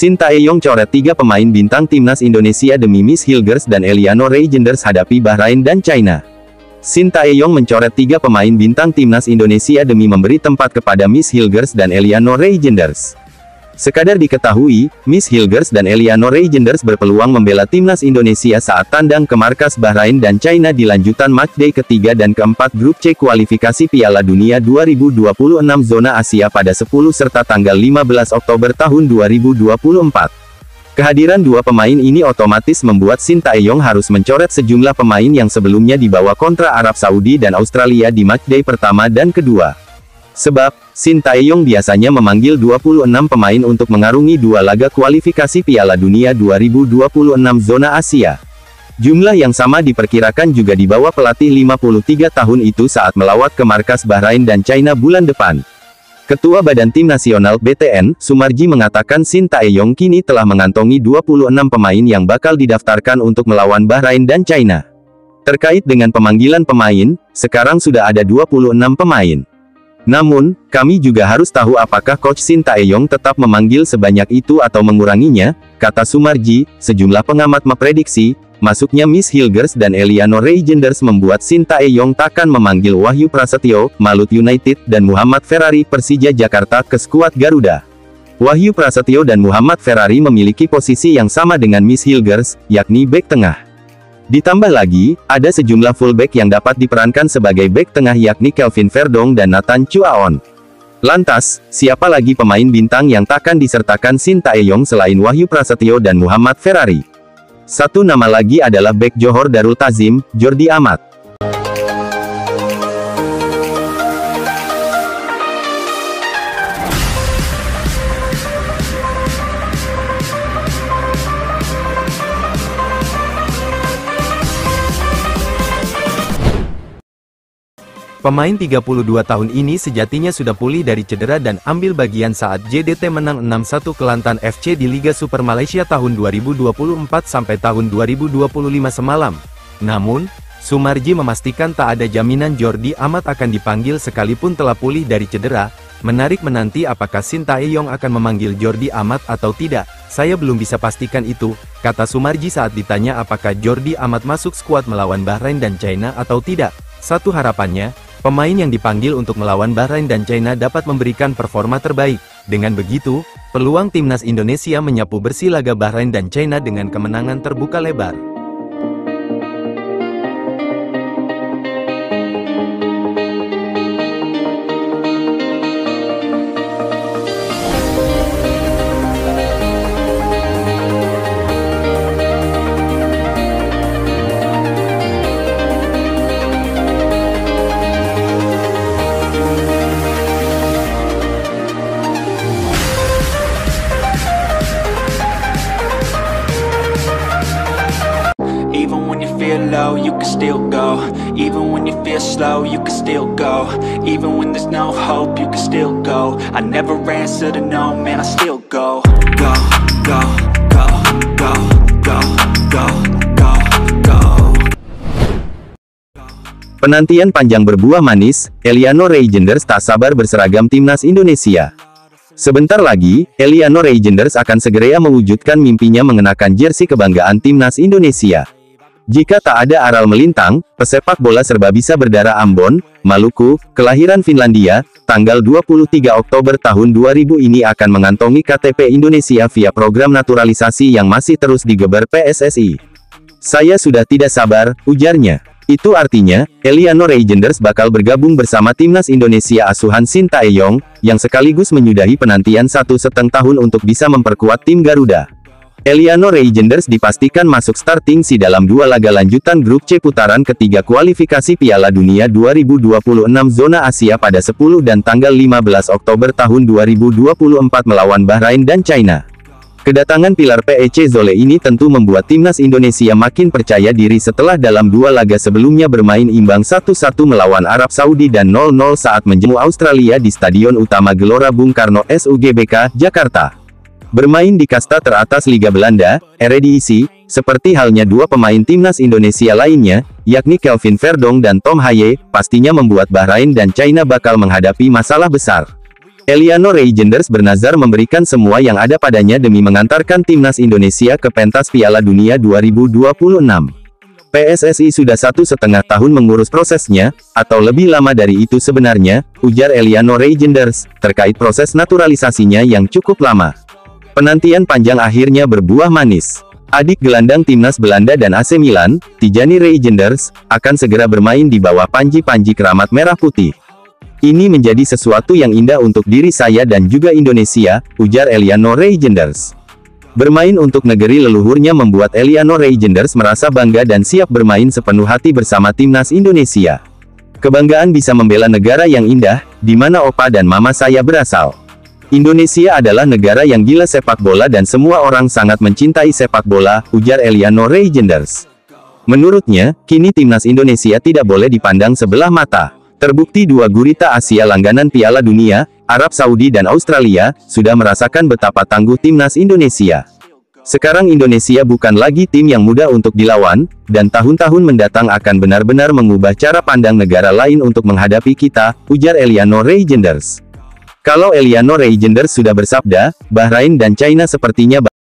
Sintayong coret 3 pemain bintang timnas Indonesia demi Miss Hilgers dan Eliano Reijenders hadapi Bahrain dan China. Sintayong mencoret 3 pemain bintang timnas Indonesia demi memberi tempat kepada Miss Hilgers dan Eliano Reijenders. Sekadar diketahui, Miss Hilgers dan Eliano Reijenders berpeluang membela timnas Indonesia saat tandang ke markas Bahrain dan China di lanjutan matchday ketiga dan keempat grup C kualifikasi Piala Dunia 2026 zona Asia pada 10 serta tanggal 15 Oktober tahun 2024. Kehadiran dua pemain ini otomatis membuat Sintayong harus mencoret sejumlah pemain yang sebelumnya dibawa kontra Arab Saudi dan Australia di matchday pertama dan kedua. Sebab, Sintayong biasanya memanggil 26 pemain untuk mengarungi 2 laga kualifikasi Piala Dunia 2026 zona Asia. Jumlah yang sama diperkirakan juga dibawa pelatih 53 tahun itu saat melawat ke markas Bahrain dan China bulan depan. Ketua Badan Tim Nasional BTN, Sumarji mengatakan Sintayong kini telah mengantongi 26 pemain yang bakal didaftarkan untuk melawan Bahrain dan China. Terkait dengan pemanggilan pemain, sekarang sudah ada 26 pemain. Namun, kami juga harus tahu apakah Coach Sintayong tetap memanggil sebanyak itu atau menguranginya, kata Sumarji. Sejumlah pengamat memprediksi, masuknya Miss Hilgers dan Eliano Reijenders membuat Sintayong takkan memanggil Wahyu Prasetyo, Malut United, dan Muhammad Ferrari Persija Jakarta ke skuad Garuda. Wahyu Prasetyo dan Muhammad Ferrari memiliki posisi yang sama dengan Miss Hilgers, yakni bek tengah. Ditambah lagi, ada sejumlah fullback yang dapat diperankan sebagai bek tengah yakni Kelvin Verdong dan Nathan Chuaon. Lantas, siapa lagi pemain bintang yang takkan disertakan Sintayong selain Wahyu Prasetyo dan Muhammad Ferrari? Satu nama lagi adalah bek Johor Darul Tazim, Jordi Amat. Pemain 32 tahun ini sejatinya sudah pulih dari cedera dan ambil bagian saat JDT menang 6-1 Kelantan FC di Liga Super Malaysia tahun 2024 sampai tahun 2025 semalam. Namun, Sumarji memastikan tak ada jaminan Jordi Amat akan dipanggil sekalipun telah pulih dari cedera. Menarik menanti apakah Sintayong akan memanggil Jordi Amat atau tidak. Saya belum bisa pastikan itu, kata Sumarji saat ditanya apakah Jordi Amat masuk skuad melawan Bahrain dan China atau tidak. Satu harapannya, pemain yang dipanggil untuk melawan Bahrain dan China dapat memberikan performa terbaik. Dengan begitu, peluang timnas Indonesia menyapu bersih laga Bahrain dan China dengan kemenangan terbuka lebar. Low, you can still go. Even when you feel slow, you can still go. Even when there's no hope, you can still go. I never answer to no, man, I still go. Go, go, go, go, go, go, go, go. Penantian panjang berbuah manis, Eliano Reijenders tak sabar berseragam timnas Indonesia. Sebentar lagi, Eliano Reijenders akan segera mewujudkan mimpinya mengenakan jersey kebanggaan timnas Indonesia. Jika tak ada aral melintang, pesepak bola serbabisa berdarah Ambon, Maluku, kelahiran Finlandia, tanggal 23 Oktober tahun 2000 ini akan mengantongi KTP Indonesia via program naturalisasi yang masih terus digeber PSSI. Saya sudah tidak sabar, ujarnya. Itu artinya, Eliano Reijenders bakal bergabung bersama timnas Indonesia asuhan Sintayong, yang sekaligus menyudahi penantian 1,5 tahun untuk bisa memperkuat tim Garuda. Eliano Reijenders dipastikan masuk starting si dalam 2 laga lanjutan grup C putaran ketiga kualifikasi Piala Dunia 2026 zona Asia pada 10 dan tanggal 15 Oktober tahun 2024 melawan Bahrain dan China. Kedatangan pilar PEC Zole ini tentu membuat timnas Indonesia makin percaya diri setelah dalam 2 laga sebelumnya bermain imbang 1-1 melawan Arab Saudi dan 0-0 saat menjamu Australia di Stadion Utama Gelora Bung Karno SUGBK, Jakarta. Bermain di kasta teratas Liga Belanda, Eredivisie, seperti halnya 2 pemain timnas Indonesia lainnya, yakni Kelvin Verdong dan Tom Haye, pastinya membuat Bahrain dan China bakal menghadapi masalah besar. Eliano Reijenders bernazar memberikan semua yang ada padanya demi mengantarkan timnas Indonesia ke pentas Piala Dunia 2026. PSSI sudah 1,5 tahun mengurus prosesnya, atau lebih lama dari itu sebenarnya, ujar Eliano Reijenders, terkait proses naturalisasinya yang cukup lama. Penantian panjang akhirnya berbuah manis. Adik gelandang timnas Belanda dan AC Milan, Tijani Reijenders, akan segera bermain di bawah panji-panji keramat merah putih. Ini menjadi sesuatu yang indah untuk diri saya dan juga Indonesia, ujar Eliano Reijenders. Bermain untuk negeri leluhurnya membuat Eliano Reijenders merasa bangga dan siap bermain sepenuh hati bersama timnas Indonesia. Kebanggaan bisa membela negara yang indah, di mana opa dan mama saya berasal. Indonesia adalah negara yang gila sepak bola dan semua orang sangat mencintai sepak bola, ujar Eliano Reijenders. Menurutnya, kini timnas Indonesia tidak boleh dipandang sebelah mata. Terbukti dua gurita Asia langganan Piala Dunia, Arab Saudi dan Australia, sudah merasakan betapa tangguh timnas Indonesia. Sekarang Indonesia bukan lagi tim yang mudah untuk dilawan, dan tahun-tahun mendatang akan benar-benar mengubah cara pandang negara lain untuk menghadapi kita, ujar Eliano Reijenders. Kalau Eliano Reijenders sudah bersabda, Bahrain dan China sepertinya